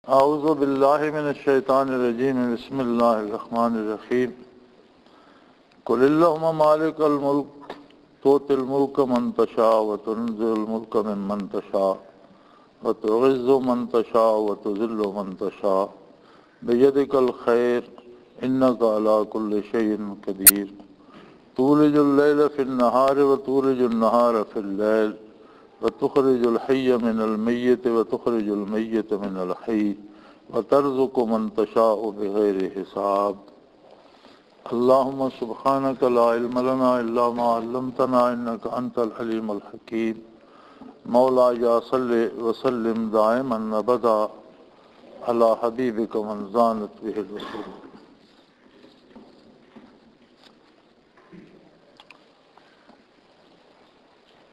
اعوذ باللہ من الشیطان الرجیم بسم اللہ الرحمن الرحیم قل اللہم مالک الملک تؤتی الملک من تشاء وتنزع الملک ممن تشاء وتعز من تشاء وتذل من تشاء بیدک الخیر انک علی کل شیء قدیر تولج اللیل فی النہار وتولج النہار فی اللیل وتخرج الحی من المیت وتخرج المیت من الحی وترزق من تشاء بغیر حساب اللہم سبحانک لا علم لنا الا ما علمتنا انک انت العلیم الحکیم مولا یا صلی وسلم دائما ابدا علی حبیبک من زانت بہ الوصول۔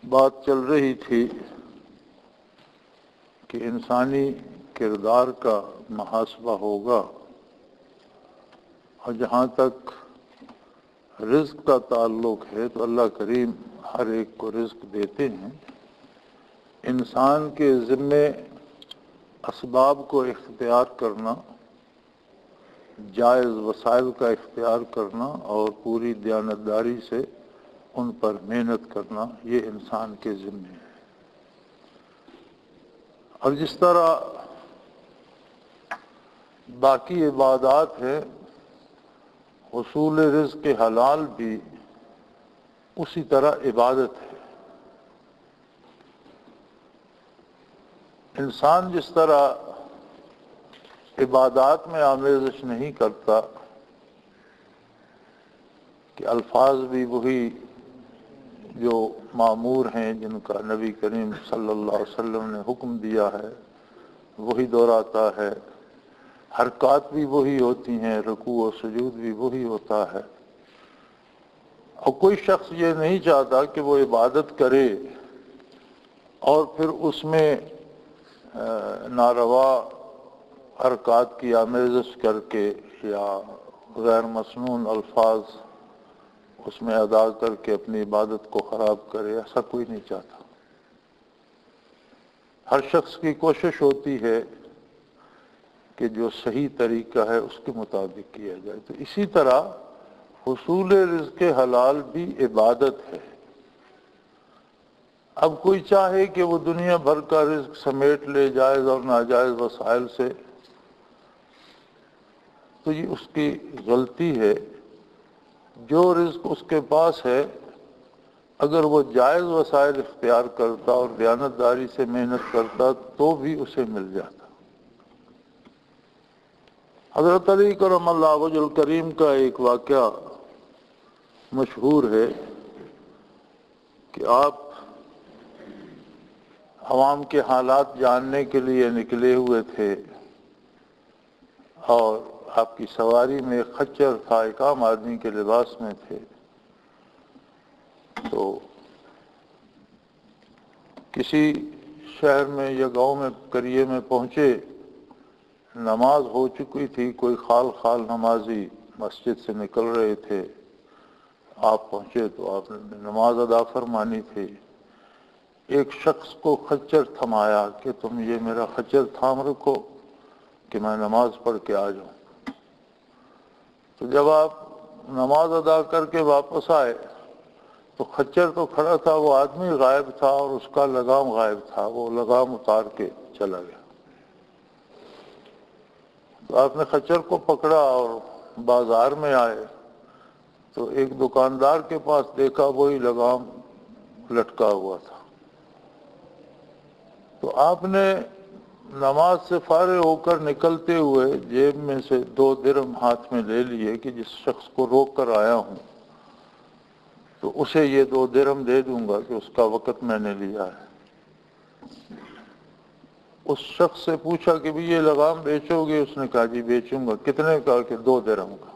بات چل رہی تھی کہ انسانی کردار کا محاسبہ ہوگا، اور جہاں تک رزق کا تعلق ہے تو اللہ کریم ہر ایک کو رزق دیتے ہیں۔ انسان کے ذمے اسباب کو اختیار کرنا، جائز وسائل کا اختیار کرنا اور پوری دیانتداری سے ان پر محنت کرنا، یہ انسان کے ذمے ہے۔ اور جس طرح باقی عبادات ہیں، حصول رزق حلال بھی اسی طرح عبادت ہے۔ انسان جس طرح عبادات میں آمیزش نہیں کرتا کہ الفاظ بھی وہی جو معمور ہیں، جن کا نبی کریم صلی اللہ علیہ وسلم نے حکم دیا ہے وہی دہراتا ہے، حرکات بھی وہی ہوتی ہیں، رکوع و سجود بھی وہی ہوتا ہے، اور کوئی شخص یہ نہیں چاہتا کہ وہ عبادت کرے اور پھر اس میں ناروا حرکات کی آمیزش کر کے یا غیر مسنون الفاظ اس میں ادا کر کے اپنی عبادت کو خراب کرے، ایسا کوئی نہیں چاہتا۔ ہر شخص کی کوشش ہوتی ہے کہ جو صحیح طریقہ ہے اس کے مطابق کیا جائے۔ تو اسی طرح حصول رزق حلال بھی عبادت ہے۔ اب کوئی چاہے کہ وہ دنیا بھر کا رزق سمیٹ لے جائز اور ناجائز وسائل سے، تو یہ اس کی غلطی ہے۔ جو رزق اس کے پاس ہے اگر وہ جائز وسائل اختیار کرتا اور دیانتداری سے محنت کرتا تو بھی اسے مل جاتا۔ حضرت علی کرم اللہ وجہ الکریم کا ایک واقعہ مشہور ہے کہ آپ عوام کے حالات جاننے کے لیے نکلے ہوئے تھے، اور آپ کی سواری میں ایک خچر تھا، ایک عام آدمی کے لباس میں تھے۔ تو کسی شہر میں یا گاؤں میں قریے میں پہنچے، نماز ہو چکی تھی، کوئی خال نمازی مسجد سے نکل رہے تھے، آپ پہنچے تو آپ نے نماز ادا فرمانی تھی۔ ایک شخص کو خچر تھمایا کہ تم یہ میرا خچر تھام رکھو کہ میں نماز پڑھ کے آ جاؤں۔ تو جب آپ نماز ادا کر کے واپس آئے تو خچر تو کھڑا تھا، وہ آدمی غائب تھا اور اس کا لگام غائب تھا، وہ لگام اتار کے چلا گیا۔ تو آپ نے خچر کو پکڑا اور بازار میں آئے تو ایک دکاندار کے پاس دیکھا وہی لگام لٹکا ہوا تھا۔ تو آپ نے نماز سے فارغ ہو کر نکلتے ہوئے جیب میں سے 2 درہم ہاتھ میں لے لیے کہ جس شخص کو روک کر آیا ہوں تو اسے یہ 2 درہم دے دوں گا کہ اس کا وقت میں نے لیا ہے۔ اس شخص سے پوچھا کہ بھی یہ لگام بیچو گے؟ اس نے کہا جی بیچوں گا۔ کتنے کا؟ کہ 2 درہم کا۔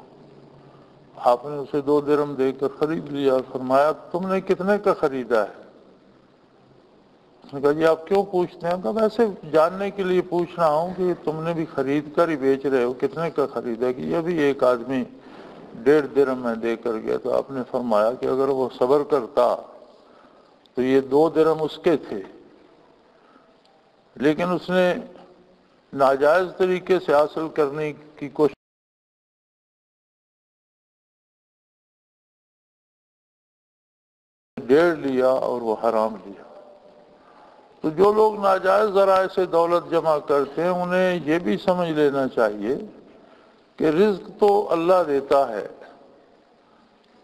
آپ نے اسے 2 درہم دے کر خرید لیا۔ فرمایا تم نے کتنے کا خریدا ہے؟ اس نے کہا جی آپ کیوں پوچھتے ہیں؟ کہا ویسے جاننے کے لیے پوچھ رہا ہوں کہ تم نے بھی خرید کر ہی بیچ رہے ہو، کتنے کا خریدا؟ کہ یہ بھی ایک آدمی 1.5 درہم میں دے کر گیا۔ تو آپ نے فرمایا کہ اگر وہ صبر کرتا تو یہ 2 درہم اس کے تھے، لیکن اس نے ناجائز طریقے سے حاصل کرنے کی کوشش ڈیڑھ لیا اور وہ حرام لیا۔ تو جو لوگ ناجائز ذرائع سے دولت جمع کرتے ہیں انہیں یہ بھی سمجھ لینا چاہیے کہ رزق تو اللہ دیتا ہے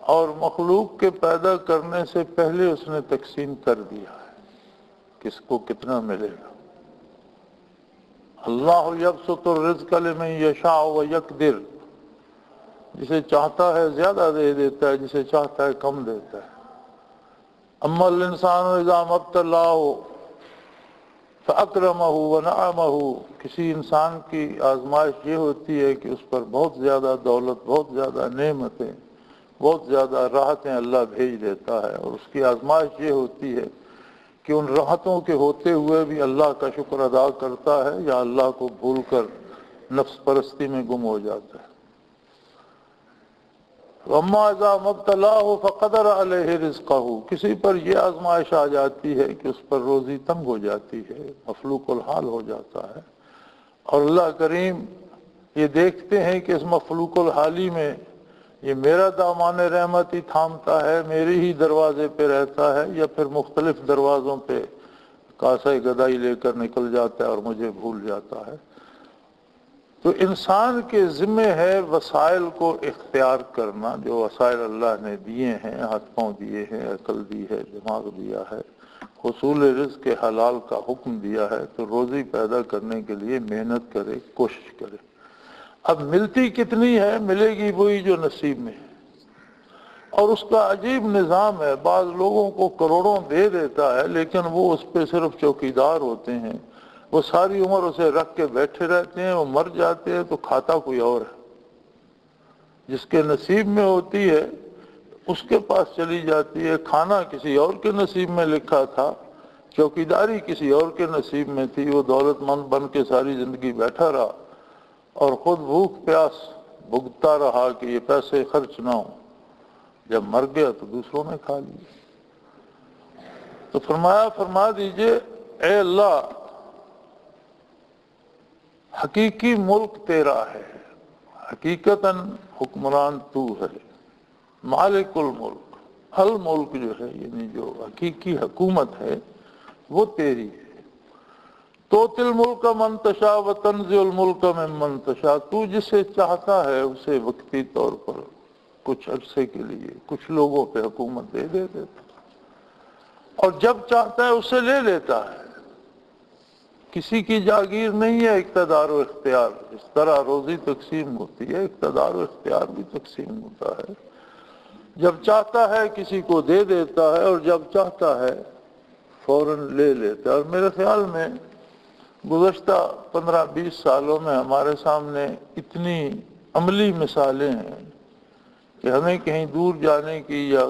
اور مخلوق کے پیدا کرنے سے پہلے اس نے تقسیم کر دیا ہے کس کو کتنا ملے گا۔ اللہ یبسط الرزق لمن یشاء ویقدر، جسے چاہتا ہے زیادہ دے دیتا ہے، جسے چاہتا ہے کم دیتا ہے۔ اما الانسان اذا ما ابتلاه فاکرمہ ونعمہ، کسی انسان کی آزمائش یہ ہوتی ہے کہ اس پر بہت زیادہ دولت، بہت زیادہ نعمتیں، بہت زیادہ راحتیں اللہ بھیج دیتا ہے، اور اس کی آزمائش یہ ہوتی ہے کہ ان راحتوں کے ہوتے ہوئے بھی اللہ کا شکر ادا کرتا ہے یا اللہ کو بھول کر نفس پرستی میں گم ہو جاتا ہے۔ وَأَمَّا إِذَا مَا ابْتَلَاهُ فَقَدَرَ عَلَيْهِ رِزْقَهُ، کسی پر یہ آزمائش آ جاتی ہے کہ اس پر روزی تنگ ہو جاتی ہے، مفلوق الحال ہو جاتا ہے، اور اللہ کریم یہ دیکھتے ہیں کہ اس مفلوق الحالی میں یہ میرا دامان رحمت ہی تھامتا ہے، میرے ہی دروازے پہ رہتا ہے، یا پھر مختلف دروازوں پہ کاسہ گدائی لے کر نکل جاتا ہے اور مجھے بھول جاتا ہے۔ تو انسان کے ذمہ ہے وسائل کو اختیار کرنا، جو وسائل اللہ نے دیے ہیں، ہاتھ پاؤں دیے ہیں، عقل دی ہے، دماغ دیا ہے، حصول رزق کے حلال کا حکم دیا ہے، تو روزی پیدا کرنے کے لیے محنت کرے، کوشش کرے۔ اب ملتی کتنی ہے؟ ملے گی وہی جو نصیب میں ہے، اور اس کا عجیب نظام ہے، بعض لوگوں کو کروڑوں دے دیتا ہے لیکن وہ اس پہ صرف چوکیدار ہوتے ہیں، وہ ساری عمر اسے رکھ کے بیٹھے رہتے ہیں، وہ مر جاتے ہیں تو کھاتا کوئی اور ہے، جس کے نصیب میں ہوتی ہے اس کے پاس چلی جاتی ہے۔ کھانا کسی اور کے نصیب میں لکھا تھا، چوکیداری کسی اور کے نصیب میں تھی، وہ دولت مند بن کے ساری زندگی بیٹھا رہا اور خود بھوک پیاس بھگتتا رہا کہ یہ پیسے خرچ نہ ہوں، جب مر گیا تو دوسروں نے کھا لیا۔ تو فرما دیجئے اے اللہ، حقیقی ملک تیرا ہے، حقیقتاً حکمران تو ہے، مالک الملک، الملک جو ہے یعنی جو حقیقی حکومت ہے وہ تیری ہے۔ توتی الملک من تشاء وتنزع الملک ممن تشاء، تو جسے چاہتا ہے اسے وقتی طور پر کچھ عرصے کے لیے کچھ لوگوں پہ حکومت دے دیتا، اور جب چاہتا ہے اسے لے لیتا ہے۔ کسی کی جاگیر نہیں ہے اقتدار و اختیار، اس طرح روزی تقسیم ہوتی ہے، اقتدار و اختیار بھی تقسیم ہوتا ہے۔ جب چاہتا ہے کسی کو دے دیتا ہے، اور جب چاہتا ہے فوراً لے لیتا ہے۔ اور میرے خیال میں گزشتہ 15-20 سالوں میں ہمارے سامنے اتنی عملی مثالیں ہیں کہ ہمیں کہیں دور جانے کی یا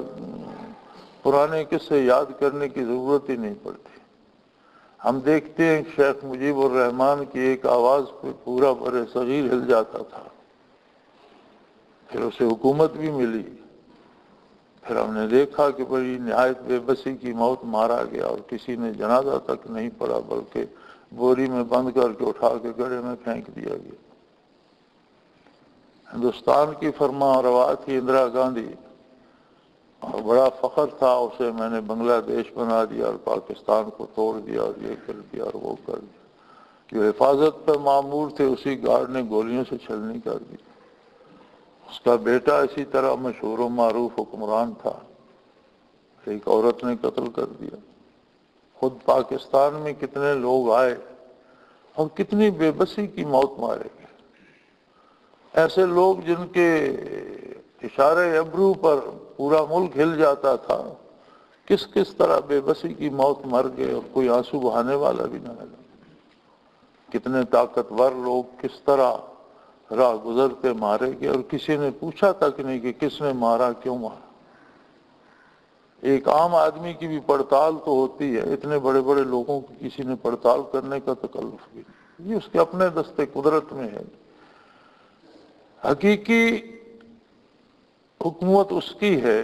پرانے قصے یاد کرنے کی ضرورت ہی نہیں پڑتی۔ ہم دیکھتے ہیں کہ شیخ مجیب الرحمن کی ایک آواز پہ پورا بر صغیر ہل جاتا تھا، پھر اسے حکومت بھی ملی، پھر ہم نے دیکھا کہ بڑی نہایت بے بسی کی موت مارا گیا، اور کسی نے جنازہ تک نہیں پڑا بلکہ بوری میں بند کر کے اٹھا کے گڑھے میں پھینک دیا گیا۔ ہندوستان کی فرما روا تھی اندرا گاندھی، اور بڑا فخر تھا اسے میں نے بنگلہ دیش بنا دیا اور پاکستان کو توڑ دیا اور یہ کر دیا اور وہ کر دیا۔ جو حفاظت پر معمور تھے اسی گارڈ نے گولیوں سے چھلنی کر دی۔ اس کا بیٹا اسی طرح مشہور و معروف حکمران تھا، ایک عورت نے قتل کر دیا۔ خود پاکستان میں کتنے لوگ آئے اور کتنی بے بسی کی موت مارے گئے، ایسے لوگ جن کے اشارے ابرو پر پورا ملک ہل جاتا تھا، کس کس طرح بے بسی کی موت مر گئے اور کوئی آنسو بہانے والا بھی نہ ملا۔ کتنے طاقتور لوگ کس طرح راہ گزرتے مارے گئے، اور کسی نے پوچھا تک نہیں کہ کس نے مارا، کیوں مارا۔ ایک عام آدمی کی بھی پڑتال تو ہوتی ہے، اتنے بڑے بڑے لوگوں کی کسی نے پڑتال کرنے کا تکلف بھی نہیں، یہ اس کے اپنے دستے قدرت میں ہے۔ حقیقی حکومت اس کی ہے،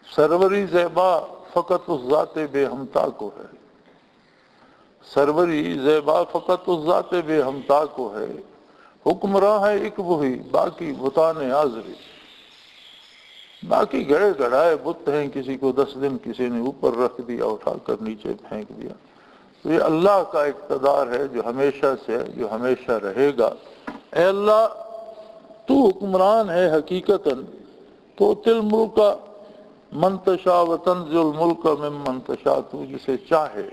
سروری زیبا فقط اس ذات بے ہمتا کو ہے۔ سروری زیبا فقط اس ذات بے ہمتا کو ہے، حکمراں ہے ایک وہی باقی بتان حاضری۔ باقی گڑے گڑائے بت ہیں، کسی کو 10 دن کسی نے اوپر رکھ دیا، اٹھا کر نیچے پھینک دیا۔ تو یہ اللہ کا اقتدار ہے جو ہمیشہ سے ہے، جو ہمیشہ رہے گا۔ اے اللہ تو حکمران ہے حقیقتاً، تو تل ملک من تشاء و تنزع الملک ممن تشاء، تو جسے چاہے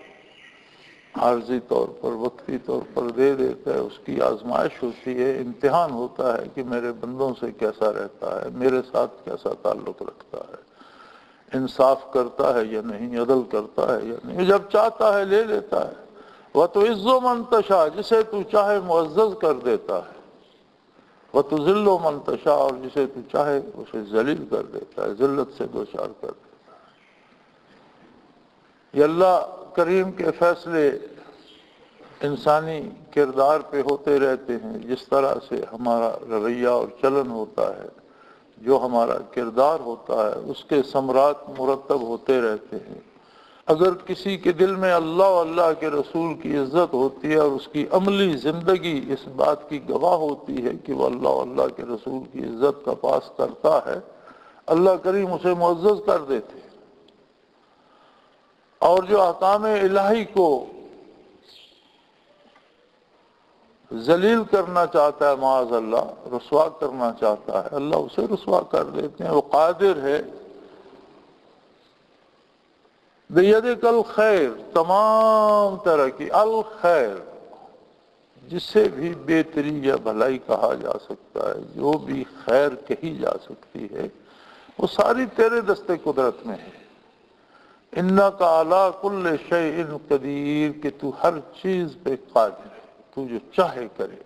عارضی طور پر وقتی طور پر دے دیتا ہے۔ اس کی آزمائش ہوتی ہے، امتحان ہوتا ہے کہ میرے بندوں سے کیسا رہتا ہے، میرے ساتھ کیسا تعلق رکھتا ہے، انصاف کرتا ہے یا نہیں، عدل کرتا ہے یا نہیں۔ جب چاہتا ہے لے لیتا ہے۔ وَتُعِزُّ مَن تَشَاءُ، جسے تو چاہے معزز کر دیتا ہے۔ وَتُذِلُّ مَن تَشَاءُ، اور جسے تو چاہے اسے ذلیل کر دیتا ہے، ذلت سے دوچار کر دیتا ہے۔ یہ اللہ کریم کے فیصلے انسانی کردار پہ ہوتے رہتے ہیں۔ جس طرح سے ہمارا رویہ اور چلن ہوتا ہے، جو ہمارا کردار ہوتا ہے، اس کے ثمرات مرتب ہوتے رہتے ہیں۔ اگر کسی کے دل میں اللہ و اللہ کے رسول کی عزت ہوتی ہے اور اس کی عملی زندگی اس بات کی گواہ ہوتی ہے کہ وہ اللہ و اللہ کے رسول کی عزت کا پاس کرتا ہے، اللہ کریم اسے معزز کر دیتے ہیں۔ اور جو احکام الہی کو ذلیل کرنا چاہتا ہے، معاذ اللہ رسوا کرنا چاہتا ہے، اللہ اسے رسوا کر دیتے ہیں۔ وہ قادر ہے بیدک الخیر، تمام طرح کی الخیر، جسے بھی بہتری یا بھلائی کہا جا سکتا ہے، جو بھی خیر کہی جا سکتی ہے، وہ ساری تیرے دستے قدرت میں ہے۔ انک علی کل شیء قدیر، کہ تو ہر چیز پہ قادر ہے، تو جو چاہے کرے،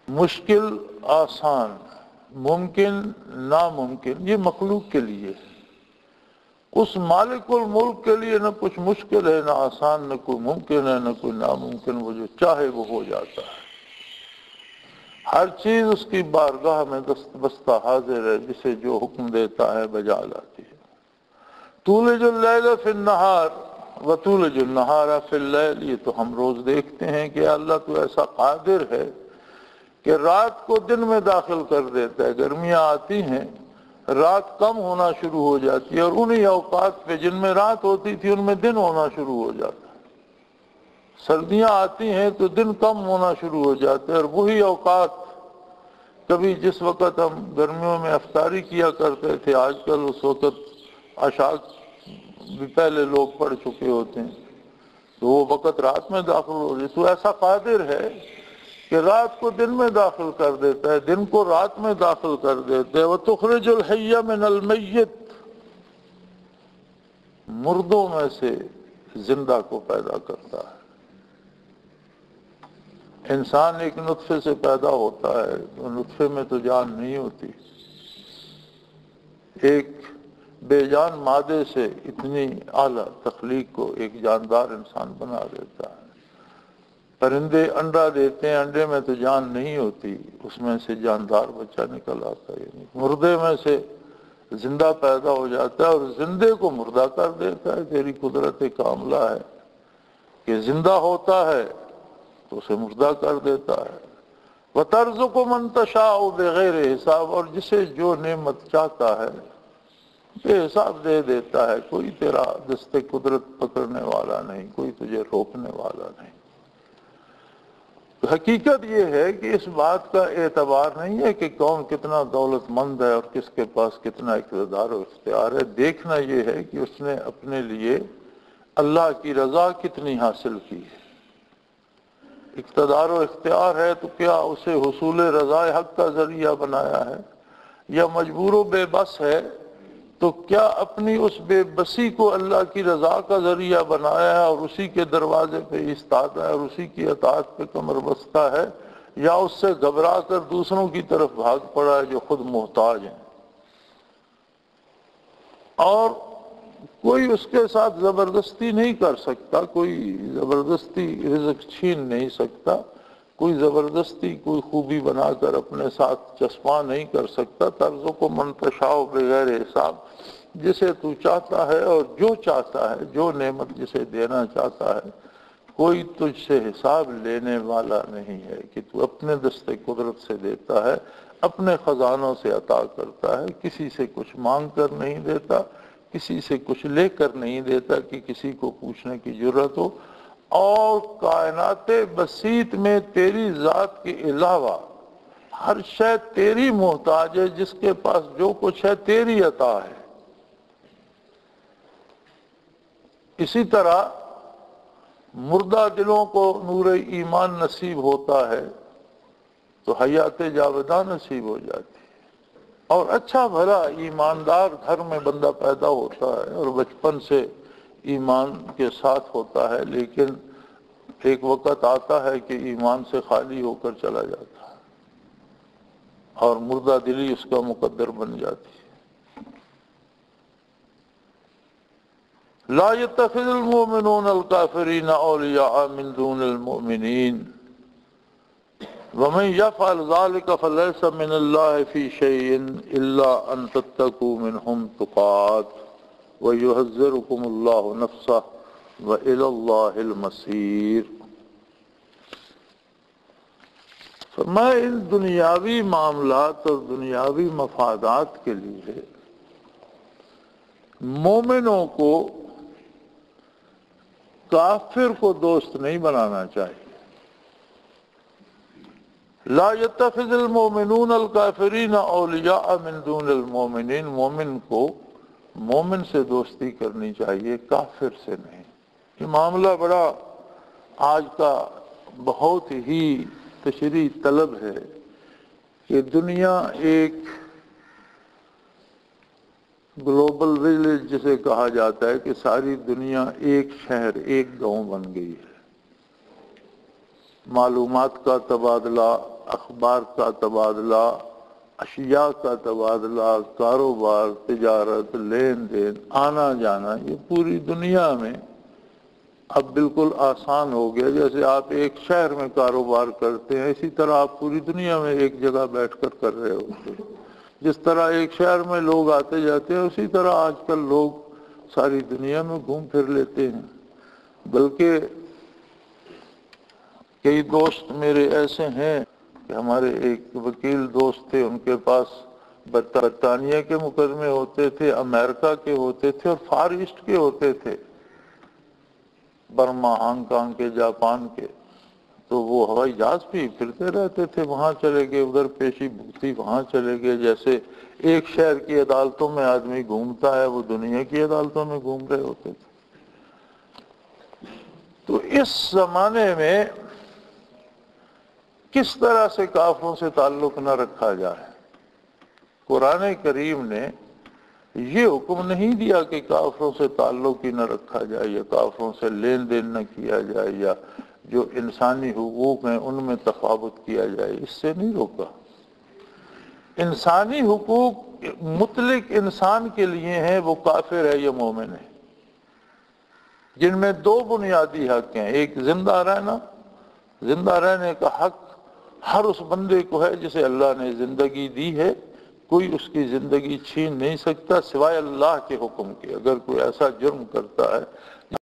مشکل آسان، ممکن ناممکن، یہ مخلوق کے لیے ہے۔ اس مالک الملک کے لیے نہ کچھ مشکل ہے، نہ آسان، نہ کوئی ممکن ہے، نہ کوئی ناممکن۔ وہ جو چاہے وہ ہو جاتا ہے۔ ہر چیز اس کی بارگاہ میں دست بستہ حاضر ہے، جسے جو حکم دیتا ہے بجا لاتی ہے۔ تولج اللیل فی النہار وتولج النہار فی اللیل، یہ تو ہم روز دیکھتے ہیں کہ اللہ تو ایسا قادر ہے کہ رات کو دن میں داخل کر دیتا ہے۔ گرمیاں آتی ہیں، رات کم ہونا شروع ہو جاتی ہے، اور انہی اوقات پہ جن میں رات ہوتی تھی ان میں دن ہونا شروع ہو جاتا ہے۔ سردیاں آتی ہیں تو دن کم ہونا شروع ہو جاتے ہیں، اور وہی اوقات کبھی جس وقت ہم گرمیوں میں افطاری کیا کرتے تھے، آج کل اس وقت عشاء بھی پہلے لوگ پڑھ چکے ہوتے ہیں، تو وہ وقت رات میں داخل ہو جائے۔ تو ایسا قادر ہے کہ رات کو دن میں داخل کر دیتا ہے، دن کو رات میں داخل کر دیتا ہے۔ وَتُخْرِجُ الْحَيَّ مِنَ الْمَيِّتِ، مردوں میں سے زندہ کو پیدا کرتا ہے۔ انسان ایک نطفے سے پیدا ہوتا ہے، تو نطفے میں تو جان نہیں ہوتی۔ ایک بے جان مادے سے اتنی اعلیٰ تخلیق کو ایک جاندار انسان بنا دیتا ہے۔ پرندے انڈا دیتے ہیں، انڈے میں تو جان نہیں ہوتی، اس میں سے جاندار بچہ نکل آتا ہے، یعنی مردے میں سے زندہ پیدا ہو جاتا ہے، اور زندے کو مردہ کر دیتا ہے۔ تیری قدرت کاملہ ہے کہ زندہ ہوتا ہے تو اسے مردہ کر دیتا ہے۔ وَتَرْزُقُ مَن تَشَاءُ بِغَيْرِ حساب، اور جسے جو نعمت چاہتا ہے بے حساب دے دیتا ہے۔ کوئی تیرا دست قدرت پکڑنے والا نہیں، کوئی تجھے روکنے والا نہیں۔ حقیقت یہ ہے کہ اس بات کا اعتبار نہیں ہے کہ کون کتنا دولت مند ہے اور کس کے پاس کتنا اقتدار و اختیار ہے۔ دیکھنا یہ ہے کہ اس نے اپنے لیے اللہ کی رضا کتنی حاصل کی ہے۔ اقتدار و اختیار ہے تو کیا اسے حصول رضا حق کا ذریعہ بنایا ہے، یا مجبور و بے بس ہے تو کیا اپنی اس بے بسی کو اللہ کی رضا کا ذریعہ بنایا ہے اور اسی کے دروازے پہ ایستادہ ہے اور اسی کی اطاعت پہ کمر بستہ ہے، یا اس سے گھبرا کر دوسروں کی طرف بھاگ پڑا ہے جو خود محتاج ہیں، اور کوئی اس کے ساتھ زبردستی نہیں کر سکتا، کوئی زبردستی رزق چھین نہیں سکتا، کوئی زبردستی کوئی خوبی بنا کر اپنے ساتھ چسپاں نہیں کر سکتا۔ ترزق من تشاء بغیر حساب، جسے تو چاہتا ہے اور جو چاہتا ہے، جو نعمت جسے دینا چاہتا ہے، کوئی تجھ سے حساب لینے والا نہیں ہے کہ تو اپنے دستے قدرت سے دیتا ہے، اپنے خزانوں سے عطا کرتا ہے، کسی سے کچھ مانگ کر نہیں دیتا، کسی سے کچھ لے کر نہیں دیتا کہ کسی کو پوچھنے کی ضرورت ہو۔ اور کائنات بسیط میں تیری ذات کے علاوہ ہر شے تیری محتاج ہے، جس کے پاس جو کچھ ہے تیری عطا ہے۔ اسی طرح مردہ دلوں کو نور ایمان نصیب ہوتا ہے تو حیات جاوداں نصیب ہو جاتی ہے، اور اچھا بھلا ایماندار گھر میں بندہ پیدا ہوتا ہے اور بچپن سے ایمان کے ساتھ ہوتا ہے، لیکن ایک وقت آتا ہے کہ ایمان سے خالی ہو کر چلا جاتا ہے اور مردہ دلی اس کا مقدر بن جاتی ہے۔ لا يتخذ المؤمنون الكافرين اولیاء من دون المؤمنین ومن يفعل ذلك فليس من الله في شيء الا ان تتقوا منهم تقات ويحذركم الله نفسه والى الله المصير۔ فرمایا ان دنیاوی معاملات اور دنیاوی مفادات کے لیے مومنوں کو کافر کو دوست نہیں بنانا چاہیے۔ لا يتخذ المؤمنون الکافرین اولیاء من دون المؤمنین، مومن کو مومن سے دوستی کرنی چاہیے، کافر سے نہیں۔ یہ معاملہ بڑا آج کا بہت ہی تشریح طلب ہے کہ دنیا ایک گلوبل ویلیج جسے کہا جاتا ہے کہ ساری دنیا ایک شہر ایک گاؤں بن گئی ہے۔ معلومات کا تبادلہ، اخبار کا تبادلہ، اشیاء کا تبادلہ، کاروبار، تجارت، لین دین، آنا جانا، یہ پوری دنیا میں اب بالکل آسان ہو گیا۔ جیسے آپ ایک شہر میں کاروبار کرتے ہیں، اسی طرح آپ پوری دنیا میں ایک جگہ بیٹھ کر کر رہے ہوتے ہیں۔ جس طرح ایک شہر میں لوگ آتے جاتے ہیں، اسی طرح آج کل لوگ ساری دنیا میں گھوم پھر لیتے ہیں۔ بلکہ کئی دوست میرے ایسے ہیں کہ ہمارے ایک وکیل دوست تھے، ان کے پاس برطانیہ کے مقدمے ہوتے تھے، امریکہ کے ہوتے تھے اور فار ایسٹ کے ہوتے تھے، برما، ہانگ کانگ کے، جاپان کے۔ تو وہ ہوائی جہاز پہ پھرتے رہتے تھے، وہاں چلے گئے، ادھر پیشی بھگتی، وہاں چلے گئے۔ جیسے ایک شہر کی عدالتوں میں آدمی گھومتا ہے، وہ دنیا کی عدالتوں میں گھوم رہے ہوتے تھے۔ تو اس زمانے میں کس طرح سے کافروں سے تعلق نہ رکھا جائے؟ قرآن کریم نے یہ حکم نہیں دیا کہ کافروں سے تعلق ہی نہ رکھا جائے یا کافروں سے لین دین نہ کیا جائے یا جو انسانی حقوق ہیں ان میں تفاوت کیا جائے، اس سے نہیں روکا۔ انسانی حقوق مطلق انسان کے لیے ہیں، وہ کافر ہے یا مومن ہے، جن میں دو بنیادی حق ہیں۔ ایک زندہ رہنا، زندہ رہنے کا حق ہر اس بندے کو ہے جسے اللہ نے زندگی دی ہے، کوئی اس کی زندگی چھین نہیں سکتا سوائے اللہ کے حکم کے۔ اگر کوئی ایسا جرم کرتا ہے،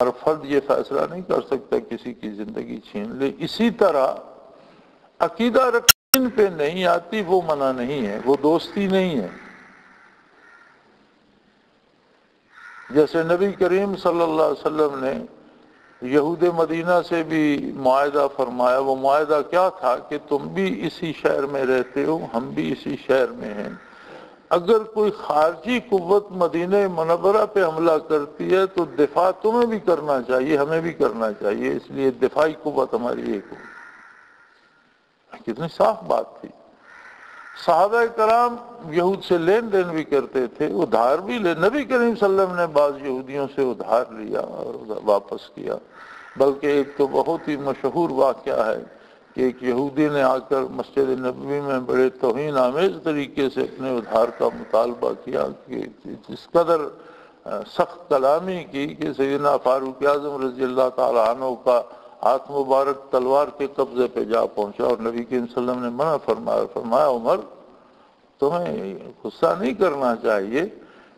ہر فرد یہ فیصلہ نہیں کر سکتا کسی کی زندگی چھین لے۔ اسی طرح عقیدہ رکھنے پہ نہیں آتی، وہ منع نہیں ہے، وہ دوستی نہیں ہے۔ جیسے نبی کریم صلی اللہ علیہ وسلم نے یہود مدینہ سے بھی معاہدہ فرمایا، وہ معاہدہ کیا تھا کہ تم بھی اسی شہر میں رہتے ہو، ہم بھی اسی شہر میں ہیں، اگر کوئی خارجی قوت مدینہ منورہ پہ حملہ کرتی ہے تو دفاع تمہیں بھی کرنا چاہیے، ہمیں بھی کرنا چاہیے، اس لیے دفاعی قوت ہماری ایک ہو۔ کتنی صاف بات تھی۔ صحابہ کرام یہود سے لین دین بھی کرتے تھے، ادھار بھی لے، نبی کریم صلی اللہ علیہ وسلم نے بعض یہودیوں سے ادھار لیا اور واپس کیا۔ بلکہ ایک تو بہت ہی مشہور واقعہ ہے کہ ایک یہودی نے آ کر مسجد نبوی میں بڑے توہین آمیز طریقے سے اپنے ادھار کا مطالبہ کیا کہ جس قدر سخت کلامی کی کہ سیدنا فاروق اعظم رضی اللہ تعالیٰ عنہ کا ہاتھ مبارک تلوار کے قبضے پہ جا پہنچا، اور نبی کریم صلی اللہ علیہ وسلم نے منع فرمایا، عمر تمہیں غصہ نہیں کرنا چاہیے،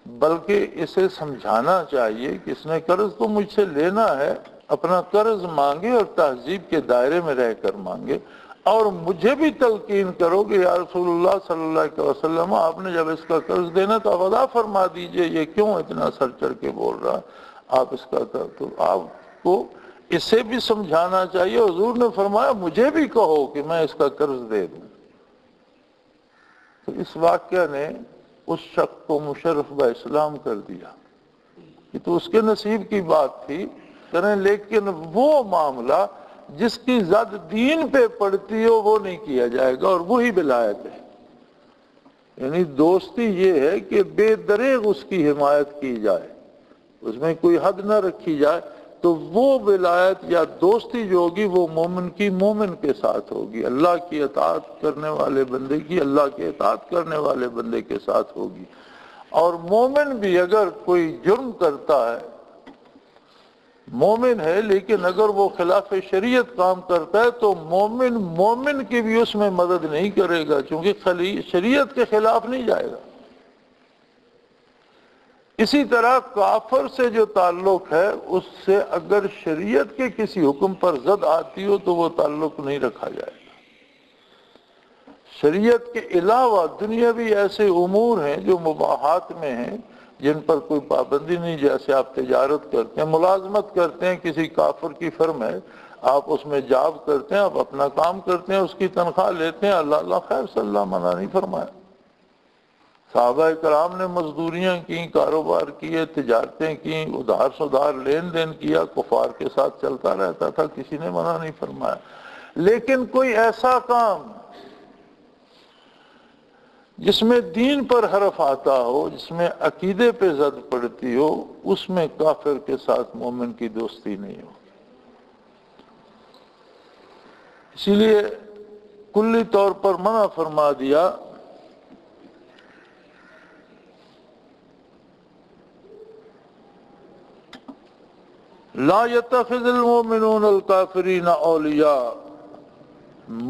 بلکہ اسے سمجھانا چاہیے کہ اس نے قرض تو مجھ سے لینا ہے، اپنا قرض مانگے اور تہذیب کے دائرے میں رہ کر مانگے، اور مجھے بھی تلقین کرو کہ یا رسول اللہ صلی اللہ علیہ وسلم آپ نے جب اس کا قرض دینا تو آپ ادا فرما دیجئے، یہ کیوں اتنا سر چڑھ کے بول رہا آپ اس کا قرض، تو آپ کو اسے بھی سمجھانا چاہیے۔ حضور نے فرمایا مجھے بھی کہو کہ میں اس کا قرض دے دوں۔ تو اس واقعہ نے اس شخص کو مشرف با اسلام کر دیا، یہ تو اس کے نصیب کی بات تھی کریں، لیکن وہ معاملہ جس کی زد دین پہ پڑتی ہو وہ نہیں کیا جائے گا، اور وہی ولایت ہے۔ یعنی دوستی یہ ہے کہ بے دریغ اس کی حمایت کی جائے، اس میں کوئی حد نہ رکھی جائے، تو وہ ولایت یا دوستی جو ہوگی وہ مومن کی مومن کے ساتھ ہوگی، اللہ کی اطاعت کرنے والے بندے کی اللہ کے اطاعت کرنے والے بندے کے ساتھ ہوگی۔ اور مومن بھی اگر کوئی جرم کرتا ہے، مومن ہے لیکن اگر وہ خلاف شریعت کام کرتا ہے تو مومن کی بھی اس میں مدد نہیں کرے گا، چونکہ شریعت کے خلاف نہیں جائے گا۔ اسی طرح کافر سے جو تعلق ہے اس سے اگر شریعت کے کسی حکم پر زد آتی ہو تو وہ تعلق نہیں رکھا جائے گا۔ شریعت کے علاوہ دنیاوی ایسے امور ہیں جو مباحات میں ہیں جن پر کوئی پابندی نہیں، جیسے آپ تجارت کرتے ہیں، ملازمت کرتے ہیں، کسی کافر کی فرم ہے، آپ اس میں جاب کرتے ہیں، آپ اپنا کام کرتے ہیں، اس کی تنخواہ لیتے ہیں، اللہ خیر صلی اللہ منع نہیں فرمایا۔ صحابہ کرام نے مزدوریاں کی، کاروبار کیے، تجارتیں کی، ادھار سدھار لین دین کیا، کفار کے ساتھ چلتا رہتا تھا، کسی نے منع نہیں فرمایا۔ لیکن کوئی ایسا کام جس میں دین پر حرف آتا ہو، جس میں عقیدے پہ زد پڑتی ہو، اس میں کافر کے ساتھ مومن کی دوستی نہیں ہو۔ اسی لیے کلی طور پر منع فرما دیا۔ لا يتخذ المؤمنون الکافرین اولیاء،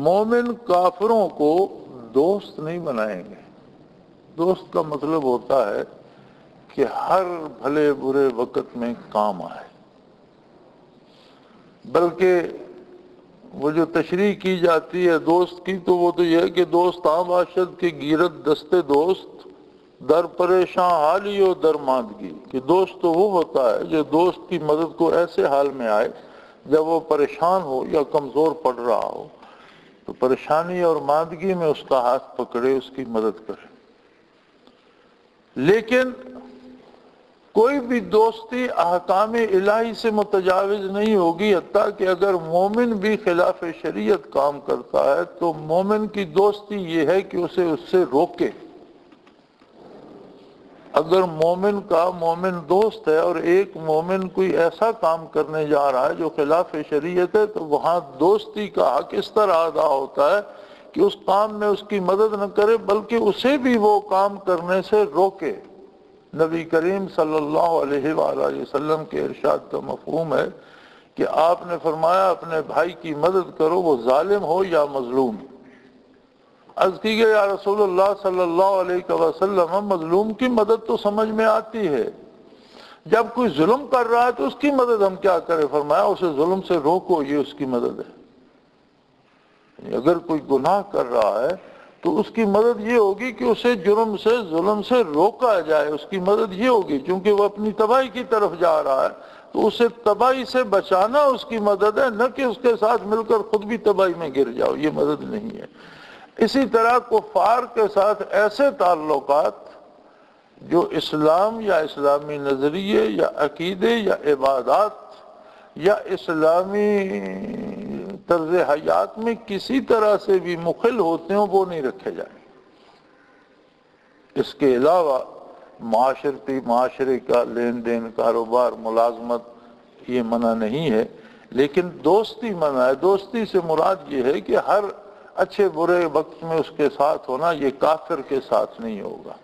مومن کافروں کو دوست نہیں بنائیں گے۔ دوست کا مطلب ہوتا ہے کہ ہر بھلے برے وقت میں کام آئے، بلکہ وہ جو تشریح کی جاتی ہے دوست کی تو وہ تو یہ ہے کہ دوست باشد کے گیرت دستے دوست در پریشاں حالی و در ماندگی، کہ دوست تو وہ ہوتا ہے جو دوست کی مدد کو ایسے حال میں آئے جب وہ پریشان ہو یا کمزور پڑ رہا ہو تو پریشانی اور ماندگی میں اس کا ہاتھ پکڑے، اس کی مدد کرے۔ لیکن کوئی بھی دوستی احکام الہی سے متجاوز نہیں ہوگی، حتیٰ کہ اگر مومن بھی خلاف شریعت کام کرتا ہے تو مومن کی دوستی یہ ہے کہ اسے اس سے روکے۔ اگر مومن کا مومن دوست ہے اور ایک مومن کوئی ایسا کام کرنے جا رہا ہے جو خلاف شریعت ہے تو وہاں دوستی کا حق اس طرح ادا ہوتا ہے کہ اس کام میں اس کی مدد نہ کرے بلکہ اسے بھی وہ کام کرنے سے روکے۔ نبی کریم صلی اللہ علیہ وآلہ وسلم کے ارشاد کا مفہوم ہے کہ آپ نے فرمایا اپنے بھائی کی مدد کرو، وہ ظالم ہو یا مظلوم۔ عرض کی گئی یا رسول اللہ صلی اللہ علیہ وسلم، مظلوم کی مدد تو سمجھ میں آتی ہے، جب کوئی ظلم کر رہا ہے تو اس کی مدد ہم کیا کریں؟ فرمایا اسے ظلم سے روکو، یہ اس کی مدد ہے۔ اگر کوئی گناہ کر رہا ہے تو اس کی مدد یہ ہوگی کہ اسے جرم سے ظلم سے روکا جائے، اس کی مدد یہ ہوگی، چونکہ وہ اپنی تباہی کی طرف جا رہا ہے تو اسے تباہی سے بچانا اس کی مدد ہے، نہ کہ اس کے ساتھ مل کر خود بھی تباہی میں گر جاؤ، یہ مدد نہیں ہے۔ اسی طرح کفار کے ساتھ ایسے تعلقات جو اسلام یا اسلامی نظریے یا عقیدے یا عبادات یا اسلامی طرز حیات میں کسی طرح سے بھی مخل ہوتے ہیں وہ نہیں رکھے جائیں۔ اس کے علاوہ معاشرے کا لین دین، کاروبار، ملازمت یہ منع نہیں ہے، لیکن دوستی منع ہے۔ دوستی سے مراد یہ ہے کہ ہر اچھے برے وقت میں اس کے ساتھ ہونا، یہ کافر کے ساتھ نہیں ہوگا۔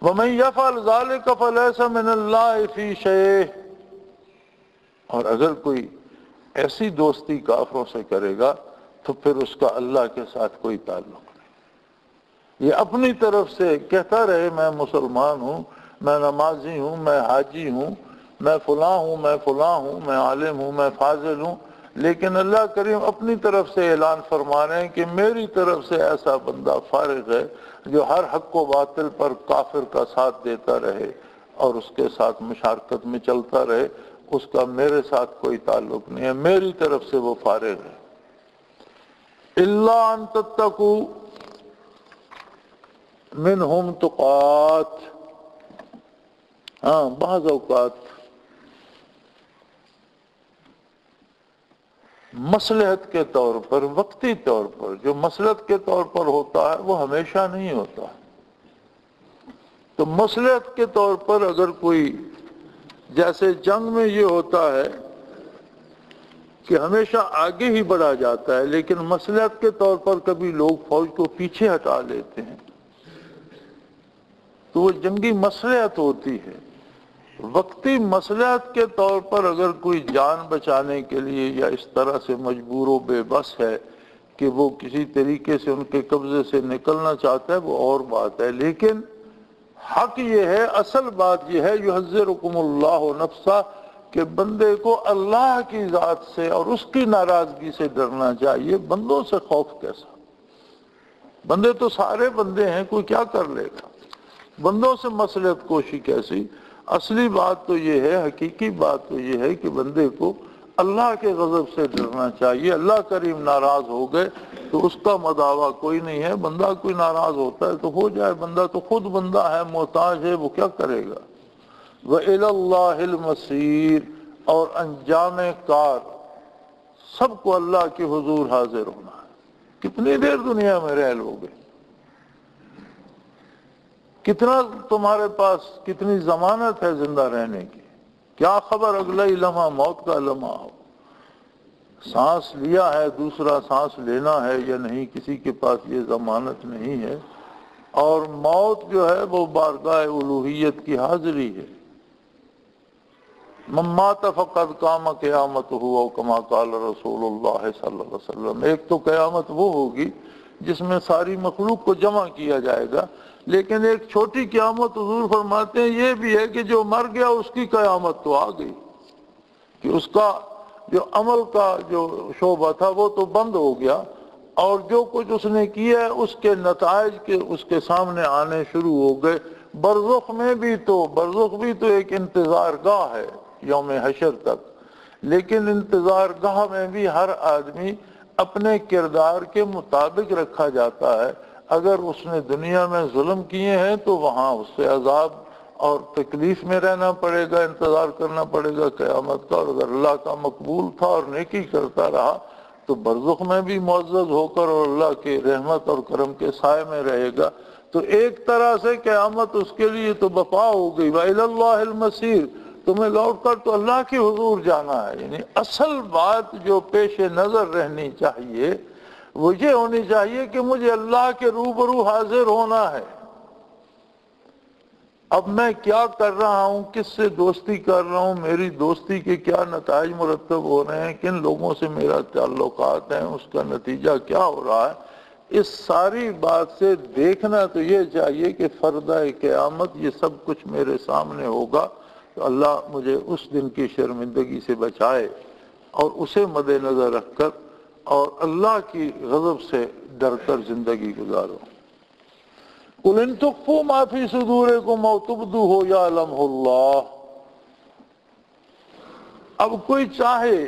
وَمَن يَفْعَلْ ذَلِكَ فَلَيْسَ مِنَ اللَّهِ فِي شَيْءٍ، اور اگر کوئی ایسی دوستی کافروں سے کرے گا تو پھر اس کا اللہ کے ساتھ کوئی تعلق نہیں۔ یہ اپنی طرف سے کہتا رہے میں مسلمان ہوں، میں نمازی ہوں، میں حاجی ہوں، میں فلاں ہوں، میں فلاں ہوں، میں عالم ہوں، میں فاضل ہوں، لیکن اللہ کریم اپنی طرف سے اعلان فرما رہے ہیں کہ میری طرف سے ایسا بندہ فارغ ہے جو ہر حق و باطل پر کافر کا ساتھ دیتا رہے اور اس کے ساتھ مشارکت میں چلتا رہے، اس کا میرے ساتھ کوئی تعلق نہیں ہے، میری طرف سے وہ فارغ ہے۔ الا ان تتقوا منہم تقات، ہاں بعض اوقات مصلحت کے طور پر، وقتی طور پر، جو مصلحت کے طور پر ہوتا ہے وہ ہمیشہ نہیں ہوتا۔ تو مصلحت کے طور پر اگر کوئی، جیسے جنگ میں یہ ہوتا ہے کہ ہمیشہ آگے ہی بڑھا جاتا ہے، لیکن مصلحت کے طور پر کبھی لوگ فوج کو پیچھے ہٹا لیتے ہیں، تو وہ جنگی مصلحت ہوتی ہے۔ وقتی مصلحت کے طور پر اگر کوئی جان بچانے کے لیے یا اس طرح سے مجبور و بے بس ہے کہ وہ کسی طریقے سے ان کے قبضے سے نکلنا چاہتا ہے، وہ اور بات ہے، لیکن حق یہ ہے، اصل بات یہ ہے یحذرکم اللہ نفسہ، کہ بندے کو اللہ کی ذات سے اور اس کی ناراضگی سے ڈرنا چاہیے، بندوں سے خوف کیسا؟ بندے تو سارے بندے ہیں، کوئی کیا کر لے گا، بندوں سے مصلحت کوشی کیسی؟ اصلی بات تو یہ ہے، حقیقی بات تو یہ ہے کہ بندے کو اللہ کے غضب سے ڈرنا چاہیے۔ اللہ کریم ناراض ہو گئے تو اس کا مداوع کوئی نہیں ہے، بندہ کوئی ناراض ہوتا ہے تو ہو جائے، بندہ تو خود بندہ ہے، محتاج ہے، وہ کیا کرے گا۔ وَإِلَى اللَّهِ الْمَصِيرُ، اور انجام کار سب کو اللہ کے حضور حاضر ہونا ہے۔ کتنی دیر دنیا میں رہ لو گے؟ کتنا تمہارے پاس کتنی ضمانت ہے زندہ رہنے کی؟ کیا خبر اگلا ہی لمحہ موت کا لمحہ ہو؟ سانس لیا ہے، دوسرا سانس لینا ہے یا نہیں، کسی کے پاس یہ ضمانت نہیں ہے۔ اور موت جو ہے وہ بارگاہ الوہیت کی حاضری ہے۔ من مات فقد قام قیامتہ او کما قال رسول اللہ صلی اللہ علیہ وسلم۔ ایک تو قیامت وہ ہوگی جس میں ساری مخلوق کو جمع کیا جائے گا، لیکن ایک چھوٹی قیامت حضور فرماتے ہیں یہ بھی ہے کہ جو مر گیا اس کی قیامت تو آ گئی، کہ اس کا جو عمل کا جو شعبہ تھا وہ تو بند ہو گیا، اور جو کچھ اس نے کیا ہے اس کے نتائج کے اس کے سامنے آنے شروع ہو گئے۔ برزخ میں بھی تو ایک انتظار گاہ ہے یوم حشر تک، لیکن انتظار گاہ میں بھی ہر آدمی اپنے کردار کے مطابق رکھا جاتا ہے۔ اگر اس نے دنیا میں ظلم کیے ہیں تو وہاں اس سے عذاب اور تکلیف میں رہنا پڑے گا، انتظار کرنا پڑے گا قیامت کا، اور اگر اللہ کا مقبول تھا اور نیکی کرتا رہا تو برزخ میں بھی معزز ہو کر اور اللہ کے رحمت اور کرم کے سائے میں رہے گا۔ تو ایک طرح سے قیامت اس کے لیے تو بپا ہو گئی۔ وَإِلَى اللَّهِ الْمَصِيرُ، تمہیں لوٹ کر تو اللہ کے حضور جانا ہے۔ یعنی اصل بات جو پیش نظر رہنی چاہیے وہ یہ ہونی چاہیے کہ مجھے اللہ کے روبرو حاضر ہونا ہے۔ اب میں کیا کر رہا ہوں، کس سے دوستی کر رہا ہوں، میری دوستی کے کیا نتائج مرتب ہو رہے ہیں، کن لوگوں سے میرا تعلقات ہیں، اس کا نتیجہ کیا ہو رہا ہے، اس ساری بات سے دیکھنا تو یہ چاہیے کہ فردہ قیامت یہ سب کچھ میرے سامنے ہوگا، تو اللہ مجھے اس دن کی شرمندگی سے بچائے اور اسے مد نظر رکھ کر اور اللہ کی غضب سے ڈر کر زندگی گزارو۔ قُلْ إِن تُخْفُوا مَا فِي صُدُورِكُمْ أَوْ تُبْدُوهُ يَعْلَمْهُ اللَّهُ۔ اب کوئی چاہے